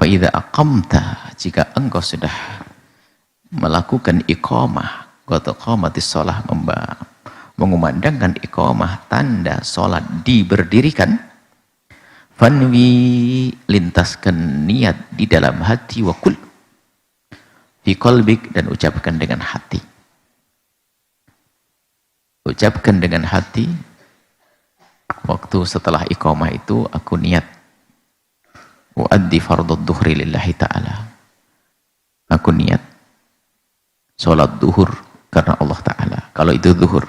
idza aqamta, jika engkau sudah melakukan iqamah, qad qamatis shalah, mengumandangkan iqamah, tanda salat diberdirikan, fanwi, lintaskan niat di dalam hati, wa kul fi qalbik, dan ucapkan dengan hati. Ucapkan dengan hati, waktu setelah iqamah itu aku niat uaddi fardhu dhuhri lillahi ta'ala, aku niat sholat duhur karena Allah Ta'ala, kalau itu duhur.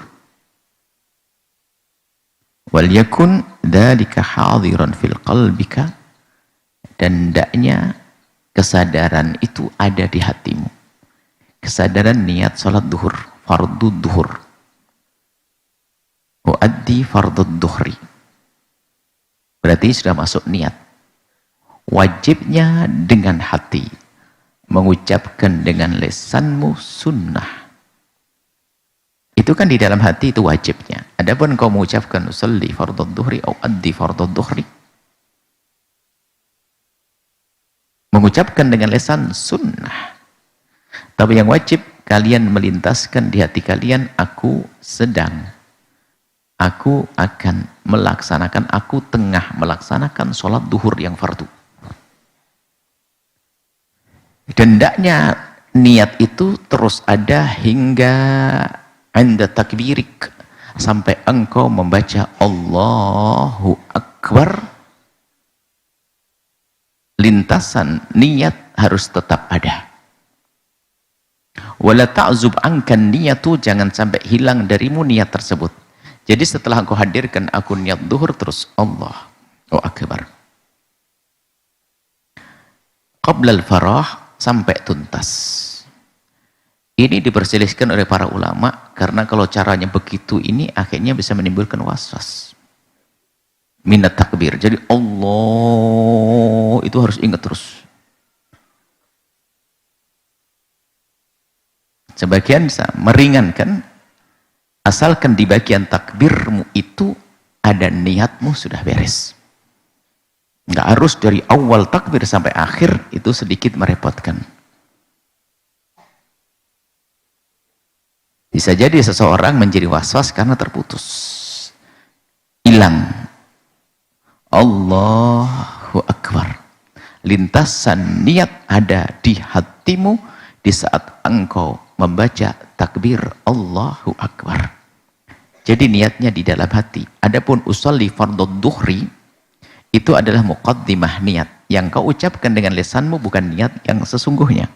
Wal yakun dzalika hadiran fil qalbika, dan hendaknya kesadaran itu ada di hatimu, kesadaran niat sholat duhur, fardhu duhur, uaddi fardhu dhuhri, berarti sudah masuk niat. Wajibnya dengan hati, mengucapkan dengan lisanmu sunnah. Itu kan di dalam hati, itu wajibnya. Adapun kau mengucapkan usalli fardhu dhuhri atau addi fardhu dhuhri, mengucapkan dengan lisan sunnah. Tapi yang wajib kalian melintaskan di hati kalian, aku akan melaksanakan, aku tengah melaksanakan sholat duhur yang fardu. Dan hendaknya niat itu terus ada hingga anda takbirik, sampai engkau membaca Allahu Akbar. Lintasan niat harus tetap ada. Wala ta'zub ankan niyatu, jangan sampai hilang darimu niat tersebut. Jadi setelah engkau hadirkan aku niat duhur, terus Allahu Akbar qabla al-farah, sampai tuntas. Ini diperselisihkan oleh para ulama, karena kalau caranya begitu ini akhirnya bisa menimbulkan waswas minat takbir. Jadi Allah itu harus ingat terus. Sebagian bisa meringankan, asalkan di bagian takbirmu itu ada niatmu sudah beres. Nggak harus dari awal takbir sampai akhir, itu sedikit merepotkan. Bisa jadi seseorang menjadi was-was karena terputus, hilang Allahu Akbar. Lintasan niat ada di hatimu di saat engkau membaca takbir Allahu Akbar. Jadi niatnya di dalam hati. Adapun usolli fardhu dhuhri, itu adalah muqaddimah niat yang kau ucapkan dengan lisanmu, bukan niat yang sesungguhnya.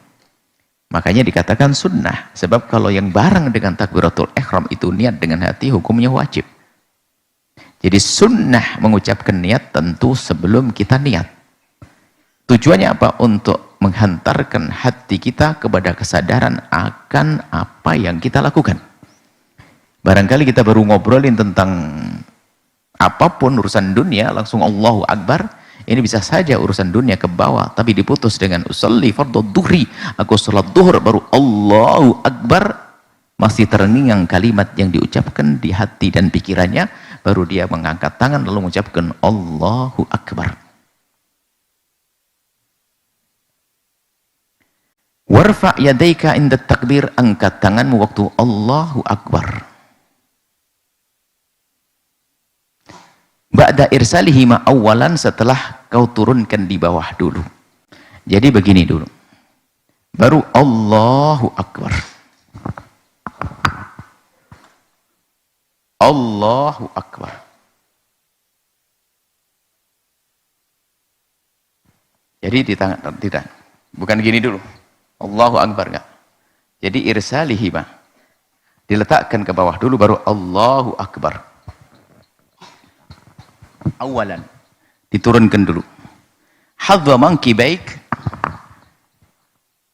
Makanya dikatakan sunnah, sebab kalau yang bareng dengan takbiratul ihram itu niat dengan hati, hukumnya wajib. Jadi sunnah mengucapkan niat tentu sebelum kita niat. Tujuannya apa? Untuk menghantarkan hati kita kepada kesadaran akan apa yang kita lakukan. Barangkali kita baru ngobrolin tentang apapun urusan dunia, langsung Allahu Akbar, ini bisa saja urusan dunia ke bawah, tapi diputus dengan usolli fardhu dhuhri, aku sholat duhur, baru Allahu Akbar, masih terngiang kalimat yang diucapkan di hati dan pikirannya, baru dia mengangkat tangan lalu mengucapkan Allahu Akbar. Warfa' yadaika inda takbir, angkat tanganmu waktu Allahu Akbar. Ba'da irsalihi ma'awalan, setelah kau turunkan di bawah dulu. Jadi begini dulu. Baru Allahu Akbar. Allahu Akbar. Jadi di tangan, tidak. Bukan gini dulu. Allahu Akbar, enggak. Jadi irsalihi ma, diletakkan ke bawah dulu, baru Allahu Akbar. Awalan, diturunkan dulu. Hadwa mankibaik,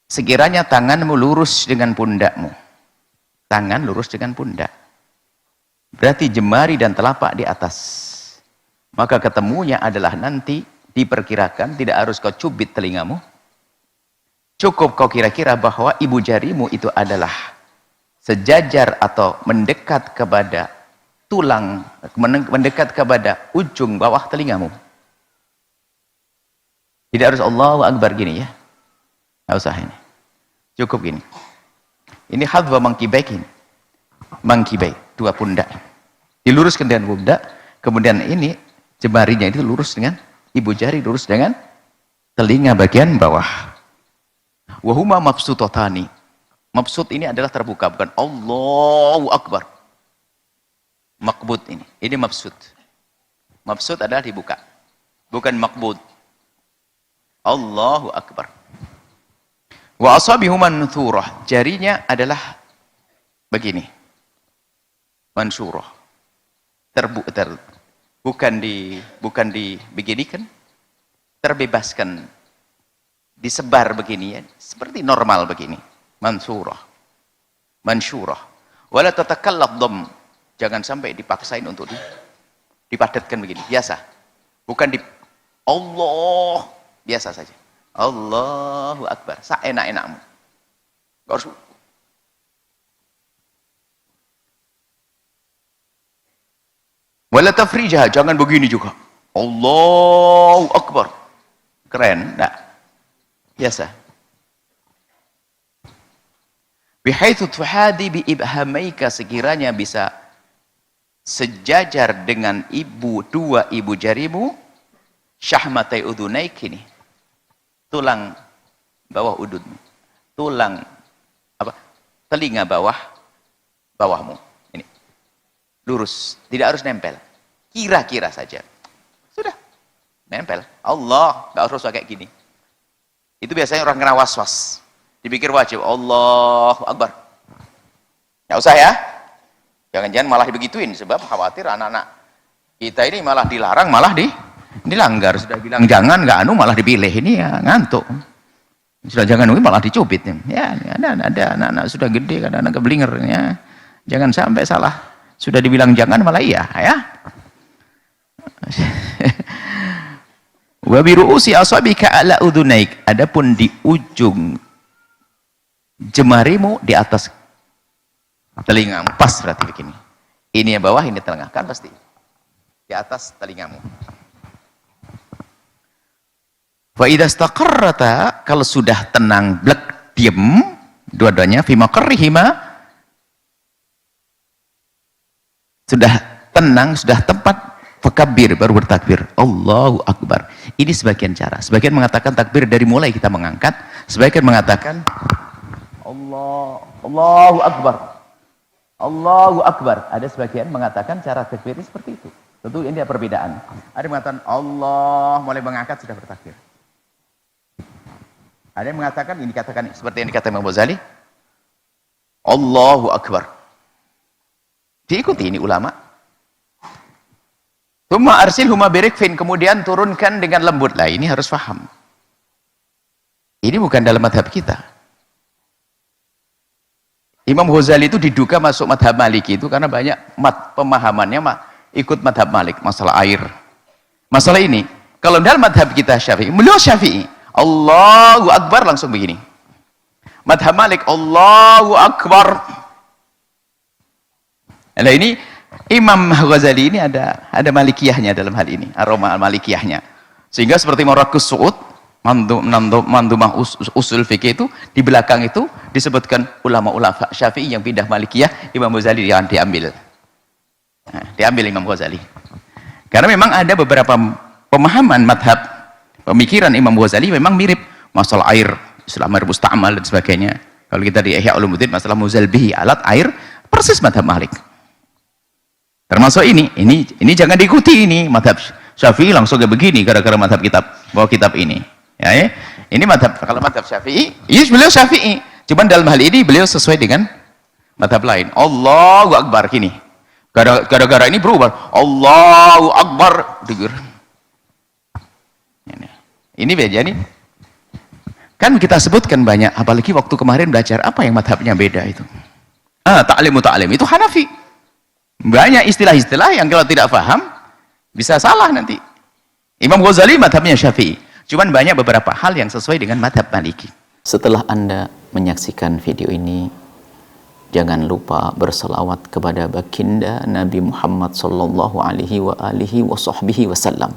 sekiranya tanganmu lurus dengan pundakmu. Tangan lurus dengan pundak, berarti jemari dan telapak di atas. Maka ketemunya adalah nanti diperkirakan, tidak harus kau cubit telingamu, cukup kau kira-kira bahwa ibu jarimu itu adalah sejajar atau mendekat kepada tulang, mendekat kepada ujung bawah telingamu. Tidak harus Allahu Akbar gini ya. Nggak usah ini. Cukup gini. Ini hadwa mangkibai gini. Mangkibai, dua pundak. Diluruskan dengan pundak, kemudian ini jemarinya itu lurus dengan ibu jari, lurus dengan telinga bagian bawah. Wahuma mabsutotani. Mabsut ini adalah terbuka, bukan Allahu Akbar. Makbud ini. Ini mabsut. Mabsut adalah dibuka. Bukan makbud. Allahu Akbar. Wa asabihu manthurah. Jarinya adalah begini. Mansurah. Bukan dibeginikan. Terbebaskan. Disebar begini ya. Seperti normal begini. Mansurah. Mansurah. Wala tatakallab dham. Jangan sampai dipaksain untuk dipadatkan begini. Biasa. Bukan di Allah. Biasa saja. Allahu Akbar. Seenak-enakmu. Gak harus. Wala tafrijah. Jangan begini juga. Allahu Akbar. Keren. Enggak. Biasa. Bihaitsu tuhadi bi ibhamaika, sekiranya bisa sejajar dengan dua ibu jarimu, syahmatai udunaik, ini tulang bawah udunmu, tulang telinga bawahmu ini lurus, tidak harus nempel, kira-kira saja sudah nempel. Allah nggak harus kayak gini. Itu biasanya orang kena was-was, dipikir wajib Allahu Akbar, nggak usah ya. Jangan-jangan malah dibegituin, sebab khawatir anak-anak kita ini malah dilarang, malah dilanggar. Sudah bilang jangan, nggak malah dipilih. Ini ya ngantuk. Sudah jangan malah dicubit. Ya, ada anak-anak sudah gede, kadang-kadang keblinger ya. Jangan sampai salah. Sudah dibilang jangan malah iya, ya. Wa bi ru'usi asabika ala udhunaik. Adapun di ujung jemarimu di atas telingamu, pas berarti begini. Ini yang bawah, ini tengah, kan pasti di atas telingamu. Fa idza istaqarrata, kalau sudah tenang, blek, diem dua-duanya, fi maqarrihima, sudah tenang, sudah tempat, fakabbir, baru bertakbir, Allahu Akbar. Ini sebagian cara. Sebagian mengatakan takbir dari mulai kita mengangkat, sebagian mengatakan Allahu Akbar. Allahu Akbar. Ada sebagian mengatakan cara takbir seperti itu. Tentu ini ada perbedaan. Ada yang mengatakan Allah, mulai mengangkat sudah bertakbir. Ada yang mengatakan, ini katakan seperti yang dikatakan Imam Ghazali, Allahu Akbar. Diikuti ini ulama. Tsumma arsilhuma birikfin, kemudian turunkan dengan lembut. Lah ini harus paham. Ini bukan dalam madhab kita. Imam Ghazali itu diduga masuk madhab Maliki itu karena banyak pemahamannya ikut madhab Malik, masalah air. Masalah ini, kalau dalam madhab kita Syafi'i, beliau Syafi'i, Allahu Akbar langsung begini. Madhab Malik, Allahu Akbar. Nah ini Imam Ghazali ini ada Malikiyahnya dalam hal ini, aroma Malikiyahnya. Sehingga seperti Marakus Su'ud, mandumah usul fikih itu, di belakang itu disebutkan ulama-ulama Syafi'i yang pindah Malikiyah, Imam Ghazali jangan diambil. Nah, diambil Imam Ghazali. Karena memang ada beberapa pemahaman madhab, pemikiran Imam Ghazali memang mirip. Masalah air, Islam air musta'mal dan sebagainya. Kalau kita di Ihya Ulumuddin, masalah muzalbihi, alat air, persis madhab Malik. Termasuk ini jangan diikuti ini. Madhab Syafi'i langsung kayak begini, gara-gara madhab bawa kitab ini. Ya. Ini madhab, kalau madhab Syafi'i, iya beliau Syafi'i. Cuman dalam hal ini beliau sesuai dengan madhab lain. Allahu Akbar, gini. Gara-gara ini berubah. Allahu Akbar. Ini beda nih. Kan kita sebutkan banyak, apalagi waktu kemarin belajar apa yang madhabnya beda itu. Ta'limu ta'lim, itu Hanafi. Banyak istilah-istilah yang kalau tidak paham, bisa salah nanti. Imam Ghazali madhabnya Syafi'i. Cuman banyak beberapa hal yang sesuai dengan madhab Maliki. Setelah Anda menyaksikan video ini, jangan lupa berselawat kepada baginda Nabi Muhammad sallallahu alaihi wa alihi wa sahbihi wasallam.